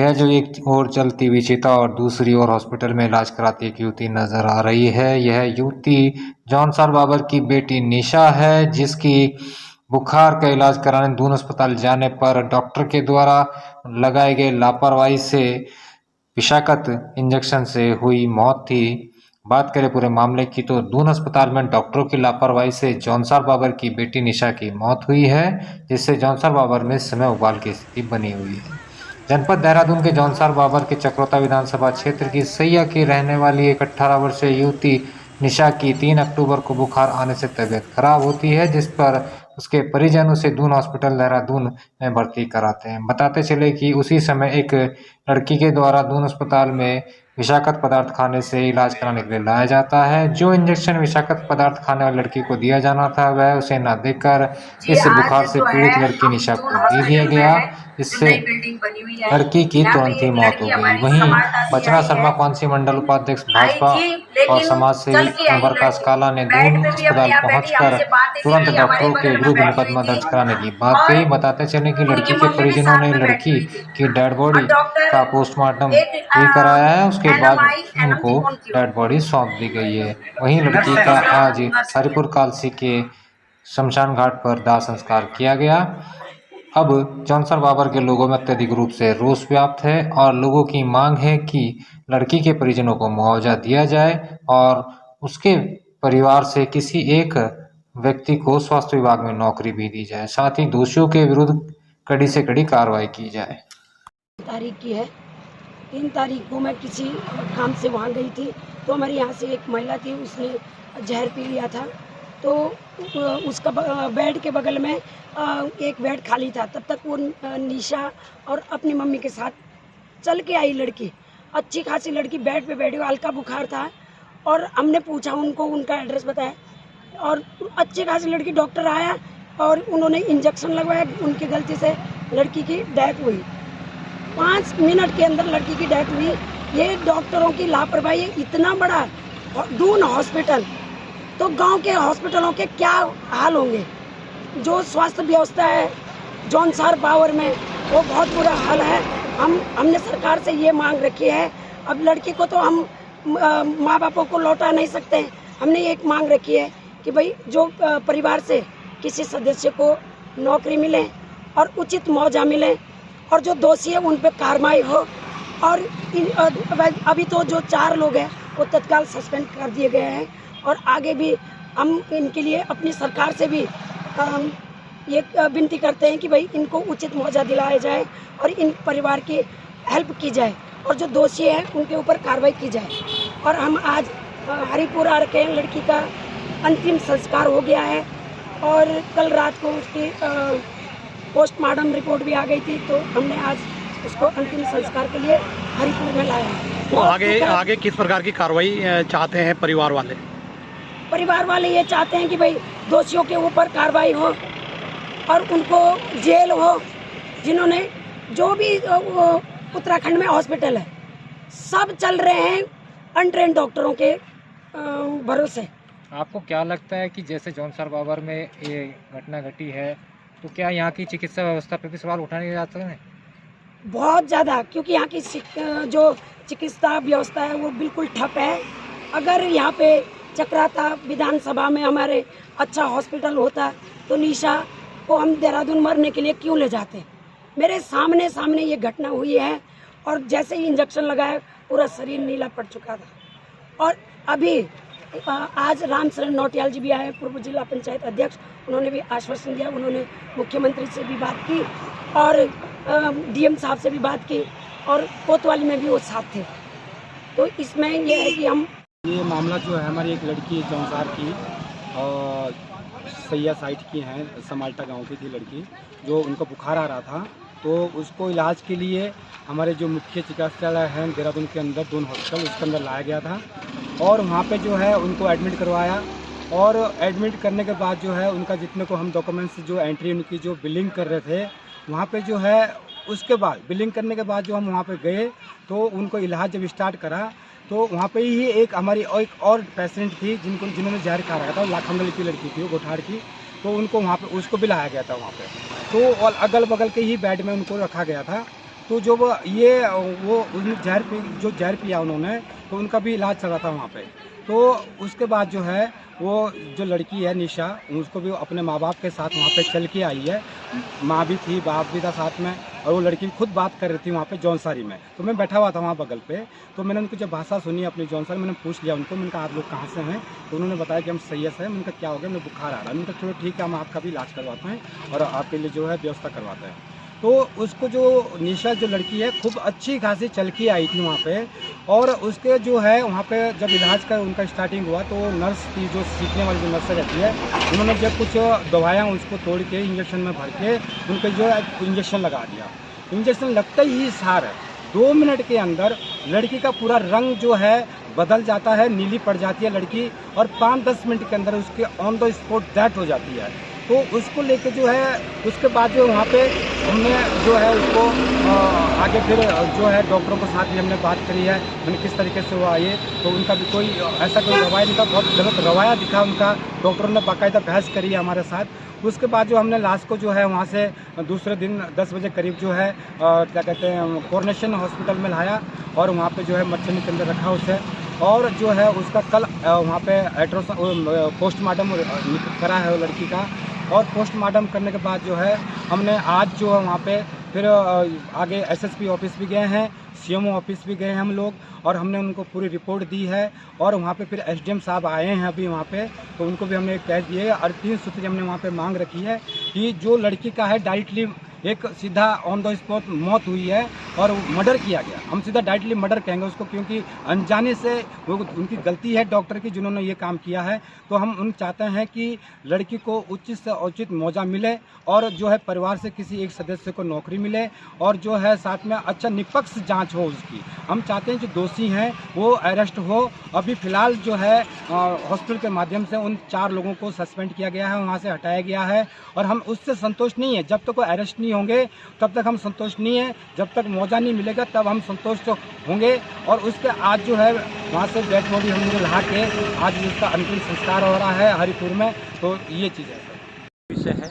यह जो एक ओर चलती हुई चिता और दूसरी ओर हॉस्पिटल में इलाज कराती एक युवती नजर आ रही है। यह युवती जौनसार बाबर की बेटी निशा है, जिसकी बुखार का इलाज कराने दून अस्पताल जाने पर डॉक्टर के द्वारा लगाए गए लापरवाही से विषाक्त इंजेक्शन से हुई मौत थी। बात करें पूरे मामले की तो दून अस्पताल में डॉक्टरों की लापरवाही से जौनसार बाबर की बेटी निशा की मौत हुई है, जिससे जौनसार बाबर में इस समय उबाल की स्थिति बनी हुई है। जनपद देहरादून के जौनसार बाबर के चक्रोता विधानसभा क्षेत्र की सैया की रहने वाली एक 18 वर्षीय युवती निशा की 3 अक्टूबर को बुखार आने से तबीयत खराब होती है, जिस पर उसके परिजन उसे दून हॉस्पिटल देहरादून में भर्ती कराते हैं। बताते चले कि उसी समय एक लड़की के द्वारा दून अस्पताल में विषाक्त पदार्थ खाने से इलाज कराने के लिए लाया जाता है। जो इंजेक्शन विषाक्त पदार्थ खाने वाली लड़की को दिया जाना था, वह उसे न देकर जी, इस आज बुखार से जो है पीड़ित लड़की हम निशा दून को दे दिया हॉस्पिटल में गया, है, जो जिससे नई बिल्डिंग बनी हुई है। लड़की की यहाँ पे तुरंत ही एक मौत हो लड़की गई। हमारी वहीं समानता से बचना आई शर्मा है, कौंसी मंडल उपाध्यक्ष आई भाजपा थी, और लेकिन समाज सेवी चल के आई वो प्रकाश लड़की। काला ने बेड दून पे भी अपने अस्पताल आप बैठी पहुंचकर हमसे बातें कर तुरंत रही, हमारे डॉक्टरों के बगल में विरुद्ध बैठी हुई मुकदमा थी दर्ज कराने की बात और कही। बताते चले कि उनकी लड़की के मम्मी भी परिजनों साथ ने में बैठी लड़की हुई थी। की डेड और बॉडी डॉक्टर का पोस्टमार्टम एक भी कराया है, उसके एनम बाद आई, एनम थी उनको कौन थी वो? डेड बॉडी सौंप दी गई है। वहीं लड़की नर्स का है, आज नर्स है। हरिपुर कालसी के शमशान घाट पर दाह संस्कार किया गया। अब जौनसर बाबर के लोगों में अत्यधिक रूप से रोष व्याप्त है और लोगों की मांग है कि लड़की के परिजनों को मुआवजा दिया जाए और उसके परिवार से किसी एक व्यक्ति को स्वास्थ्य विभाग में नौकरी भी दी जाए। साथ ही दोषियों के विरुद्ध कड़ी से कड़ी कार्रवाई की जाए। तारीख की है। 3 तारीख को मैं किसी काम से वहाँ गई थी, तो हमारे यहाँ से एक महिला थी, उसने जहर पी लिया था। तो उसका बेड के बगल में एक बेड खाली था। तब तक वो निशा और अपनी मम्मी के साथ चल के आई लड़की, अच्छी खासी लड़की, बेड पे बैठी हुई, हल्का बुखार था। और हमने पूछा उनको, उनका एड्रेस बताया और अच्छी खासी लड़की, डॉक्टर आया और उन्होंने इंजेक्शन लगवाया। उनकी गलती से लड़की की डेथ हुई। 5 मिनट के अंदर लड़की की डेथ हुई। ये डॉक्टरों की लापरवाही है। इतना बड़ा दून हॉस्पिटल, तो गांव के हॉस्पिटलों के क्या हाल होंगे। जो स्वास्थ्य व्यवस्था है जौनसार बावर में, वो बहुत बुरा हाल है। हमने सरकार से ये मांग रखी है। अब लड़की को तो हम माँ बापों को लौटा नहीं सकते। हमने एक मांग रखी है कि भाई जो परिवार से किसी सदस्य को नौकरी मिले और उचित मुआवजा मिले और जो दोषी है उन पर कार्रवाई हो। और अभी तो जो 4 लोग हैं वो तत्काल सस्पेंड कर दिए गए हैं और आगे भी हम इनके लिए अपनी सरकार से भी ये विनती करते हैं कि भाई इनको उचित मुआवजा दिलाया जाए और इन परिवार की हेल्प की जाए और जो दोषी हैं उनके ऊपर कार्रवाई की जाए। और हम आज हरिपुर आ रखे हैं। लड़की का अंतिम संस्कार हो गया है और कल रात को उसकी पोस्टमार्टम रिपोर्ट भी आ गई थी, तो हमने आज उसको अंतिम संस्कार के लिए हरिपुर में लाया है। तो आगे किस प्रकार की कार्रवाई चाहते हैं परिवार वाले? परिवार वाले ये चाहते हैं कि भाई दोषियों के ऊपर कार्रवाई हो और उनको जेल हो। जिन्होंने जो भी उत्तराखंड में हॉस्पिटल है सब चल रहे हैं अनट्रेंड डॉक्टरों के भरोसे। आपको क्या लगता है कि जैसे जौनसार बाबर में ये घटना घटी है, तो क्या यहाँ की चिकित्सा व्यवस्था पर भी सवाल उठाने जाते हैं? बहुत ज़्यादा, क्योंकि यहाँ की जो चिकित्सा व्यवस्था है वो बिल्कुल ठप है। अगर यहाँ पे चक्राता विधानसभा में हमारे अच्छा हॉस्पिटल होता तो निशा को हम देहरादून मरने के लिए क्यों ले जाते। मेरे सामने ये घटना हुई है और जैसे ही इंजेक्शन लगाया पूरा शरीर नीला पड़ चुका था। और अभी आज रामशरण नौटियाल जी भी आए, पूर्व जिला पंचायत अध्यक्ष, उन्होंने भी आश्वासन दिया। उन्होंने मुख्यमंत्री से भी बात की और डीएम साहब से भी बात की और कोतवाली में भी वो साथ थे। तो इसमें ये है कि हम ये मामला जो है, हमारी एक लड़की जौनसार की और सैया साइट की हैं, समाल्टा गांव की थी लड़की, जो उनको बुखार आ रहा था। तो उसको इलाज के लिए हमारे जो मुख्य चिकित्सालय हैं देहरादून के अंदर, दून हॉस्पिटल, उसके अंदर लाया गया था और वहाँ पे जो है उनको एडमिट करवाया। और एडमिट करने के बाद जो है उनका जितने को हम डॉक्यूमेंट्स जो एंट्री उनकी जो बिलिंग कर रहे थे वहाँ पे जो है, उसके बाद बिलिंग करने के बाद जो हम वहाँ पे गए तो उनको इलाज जब स्टार्ट करा तो वहाँ पे ही एक हमारी एक और पेशेंट थी जिन्होंने जहर खा रखा था, लाखमगल की लड़की थी, वो गोठाड़ की। तो उनको वहाँ पे उसको भी लाया गया था वहाँ पे। तो और अगल बगल के ही बेड में उनको रखा गया था। तो जो वो जो जहर पिया उन्होंने, तो उनका भी इलाज चल रहा था वहाँ पे। तो उसके बाद जो है वो जो लड़की है निशा, उसको भी अपने माँ बाप के साथ वहाँ पे चल के आई है। माँ भी थी, बाप भी था साथ में, और वो लड़की खुद बात कर रही थी वहाँ पे जौनसारी में। तो मैं बैठा हुआ था वहाँ बगल पे, तो मैंने उनको जब भाषा सुनी अपनी जौनसारी, मैंने पूछ लिया उनको, मैंने कहा आप लोग कहाँ से हैं? तो उन्होंने बताया कि हम सैयद से हैं। मैंने कहा क्या हो गया? मैंने बुखार आ रहा है। मैंने कहा चलो ठीक है, हम आपका भी इलाज करवाते हैं और आपके लिए जो है व्यवस्था करवाते हैं। तो उसको जो निशा जो लड़की है खूब अच्छी खासी चल के आई थी वहाँ पे, और उसके जो है वहाँ पे जब इलाज का उनका स्टार्टिंग हुआ तो नर्स थी, जो सीखने वाली जो नर्स रहती है, उन्होंने जब कुछ दवाइयाँ उसको तोड़ के इंजेक्शन में भर के उनको जो है इंजेक्शन लगा दिया। इंजेक्शन लगते ही सार 2 मिनट के अंदर लड़की का पूरा रंग जो है बदल जाता है, नीली पड़ जाती है लड़की, और 5-10 मिनट के अंदर उसके ऑन द स्पॉट डेथ हो जाती है। तो उसको लेके जो है उसके बाद जो वहाँ पे हमने जो है उसको आगे फिर जो है डॉक्टरों के साथ भी हमने बात करी है, मैंने किस तरीके से हुआ ये, तो उनका भी कोई ऐसा कोई रवैया नहीं था, बहुत गलत रवैया दिखा उनका। डॉक्टरों ने बाकायदा बहस करी है हमारे साथ। उसके बाद जो हमने लाश को जो है वहाँ से दूसरे दिन 10 बजे करीब जो है क्या कहते हैं कोरोनेशन हॉस्पिटल में लाया, और वहाँ पे जो है मच्छरदानी के अंदर रखा उसे, और जो है उसका कल वहाँ पे पोस्टमार्टम करा है वो लड़की का। और पोस्टमार्टम करने के बाद जो है हमने आज जो है वहाँ पे फिर आगे एसएसपी ऑफिस भी गए हैं, सीएमओ ऑफिस भी गए हैं हम लोग, और हमने उनको पूरी रिपोर्ट दी है। और वहाँ पे फिर एसडीएम साहब आए हैं अभी वहाँ पे, तो उनको भी हमने कह दिए, और 3 सूत्री हमने वहाँ पे मांग रखी है कि जो लड़की का है डायरेक्टली एक सीधा ऑन द स्पॉट मौत हुई है और मर्डर किया गया। हम सीधा डायरेक्टली मर्डर कहेंगे उसको, क्योंकि अनजाने से वो उनकी गलती है डॉक्टर की जिन्होंने ये काम किया है। तो हम उन चाहते हैं कि लड़की को उचित से उचित मुआवजा मिले, और जो है परिवार से किसी एक सदस्य को नौकरी मिले, और जो है साथ में अच्छा निष्पक्ष जांच हो उसकी। हम चाहते हैं जो दोषी हैं वो अरेस्ट हो। अभी फ़िलहाल जो है हॉस्पिटल के माध्यम से उन 4 लोगों को सस्पेंड किया गया है, वहाँ से हटाया गया है, और हम उससे संतुष्ट नहीं है। जब तक वो अरेस्ट नहीं होंगे तब तक हम संतुष्ट नहीं है, जब तक मुआवजा नहीं मिलेगा तब हम संतुष्ट होंगे। और उसके आज जो है वहाँ से डेड बॉडी हमने ला के आज उसका अंतिम संस्कार हो रहा है हरिपुर में। तो ये चीज़ है विषय है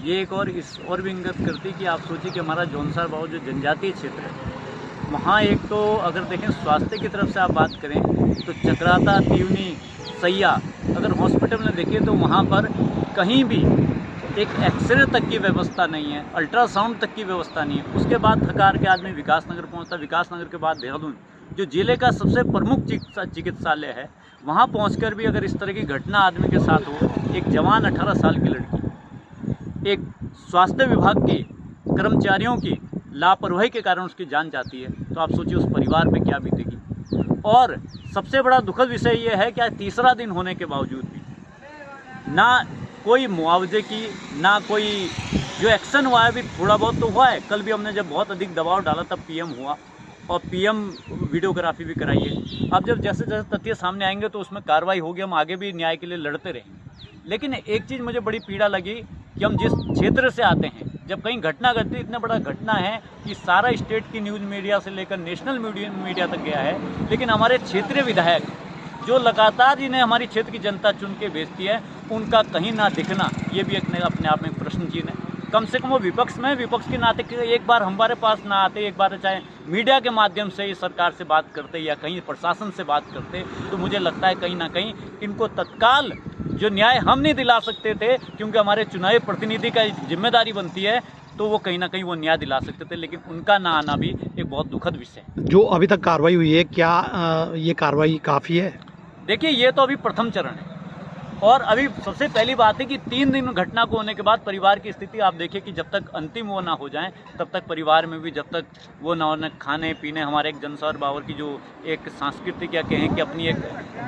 ये। एक और इस और भी इंगित करती कि आप सोचिए कि हमारा जौनसार बाबू जो जनजातीय क्षेत्र है, वहाँ एक तो अगर देखें स्वास्थ्य की तरफ से आप बात करें तो चक्राता, तिवनी, सैया, अगर हॉस्पिटल में देखें तो वहाँ पर कहीं भी एक एक्सरे तक की व्यवस्था नहीं है, अल्ट्रासाउंड तक की व्यवस्था नहीं है। उसके बाद थकार के आदमी विकासनगर पहुँचता, विकासनगर के बाद देहरादून जो जिले का सबसे प्रमुख चिकित्सालय है, वहाँ पहुँचकर भी अगर इस तरह की घटना आदमी के साथ हो, एक जवान 18 साल की लड़की, एक स्वास्थ्य विभाग की कर्मचारियों की लापरवाही के कारण उसकी जान जाती है, तो आप सोचिए उस परिवार पे क्या बीतेगी। और सबसे बड़ा दुखद विषय ये है कि तीसरा दिन होने के बावजूद भी ना कोई मुआवजे की, ना कोई जो एक्शन हुआ है, भी थोड़ा बहुत तो हुआ है। कल भी हमने जब बहुत अधिक दबाव डाला तब पीएम हुआ, और पीएम वीडियोग्राफी भी कराई है। अब जब जैसे जैसे तथ्य सामने आएंगे तो उसमें कार्रवाई होगी, हम आगे भी न्याय के लिए लड़ते रहेंगे। लेकिन एक चीज़ मुझे बड़ी पीड़ा लगी कि हम जिस क्षेत्र से आते हैं, जब कहीं घटना घटती, इतना बड़ा घटना है कि सारा स्टेट की न्यूज़ मीडिया से लेकर नेशनल मीडिया तक गया है, लेकिन हमारे क्षेत्रीय विधायक जो लगातार जिन्हें हमारी क्षेत्र की जनता चुन के भेजती है, उनका कहीं ना दिखना, ये भी अपने आप में प्रश्न चिन्ह है। कम से कम वो विपक्ष में, विपक्ष के नाते एक बार हमारे पास ना आते, एक बार चाहे मीडिया के माध्यम से इस सरकार से बात करते या कहीं प्रशासन से बात करते, तो मुझे लगता है कहीं ना कहीं इनको तत्काल जो न्याय हम नहीं दिला सकते थे, क्योंकि हमारे चुनावी प्रतिनिधि का जिम्मेदारी बनती है, तो वो कहीं ना कहीं वो न्याय दिला सकते थे, लेकिन उनका ना आना भी एक बहुत दुखद विषय है। जो अभी तक कार्रवाई हुई है, क्या ये कार्रवाई काफ़ी है? देखिए, ये तो अभी प्रथम चरण है, और अभी सबसे पहली बात है कि 3 दिन घटना को होने के बाद परिवार की स्थिति आप देखिए कि जब तक अंतिम वो ना हो जाए, तब तक परिवार में भी जब तक वो ना होने, खाने पीने, हमारे एक जौनसार बाबर की जो एक सांस्कृतिक या कहें कि अपनी एक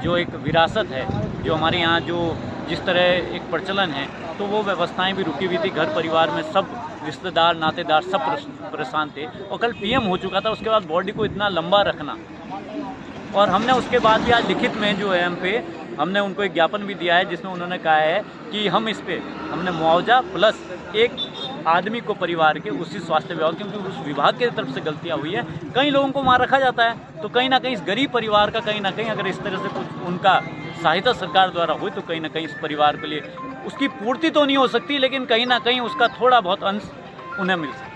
जो एक विरासत है, जो हमारे यहाँ जो जिस तरह एक प्रचलन है, तो वो व्यवस्थाएं भी रुकी हुई थी। घर परिवार में सब रिश्तेदार, नातेदार सब परेशान थे, और कल पीएम हो चुका था, उसके बाद बॉडी को इतना लंबा रखना, और हमने उसके बाद भी आज लिखित में जो है हम पे हमने उनको एक ज्ञापन भी दिया है, जिसमें उन्होंने कहा है कि हम इस पे हमने मुआवजा प्लस एक आदमी को परिवार के उसी स्वास्थ्य विभाग, क्योंकि उस विभाग की तरफ से गलतियां हुई है, कई लोगों को वहाँ रखा जाता है, तो कहीं ना कहीं इस गरीब परिवार का कहीं ना कहीं अगर इस तरह से कुछ उनका सहायता सरकार द्वारा हुई, तो कहीं ना कहीं इस परिवार के लिए उसकी पूर्ति तो नहीं हो सकती, लेकिन कहीं ना कहीं उसका थोड़ा बहुत अंश उन्हें मिल सकता है।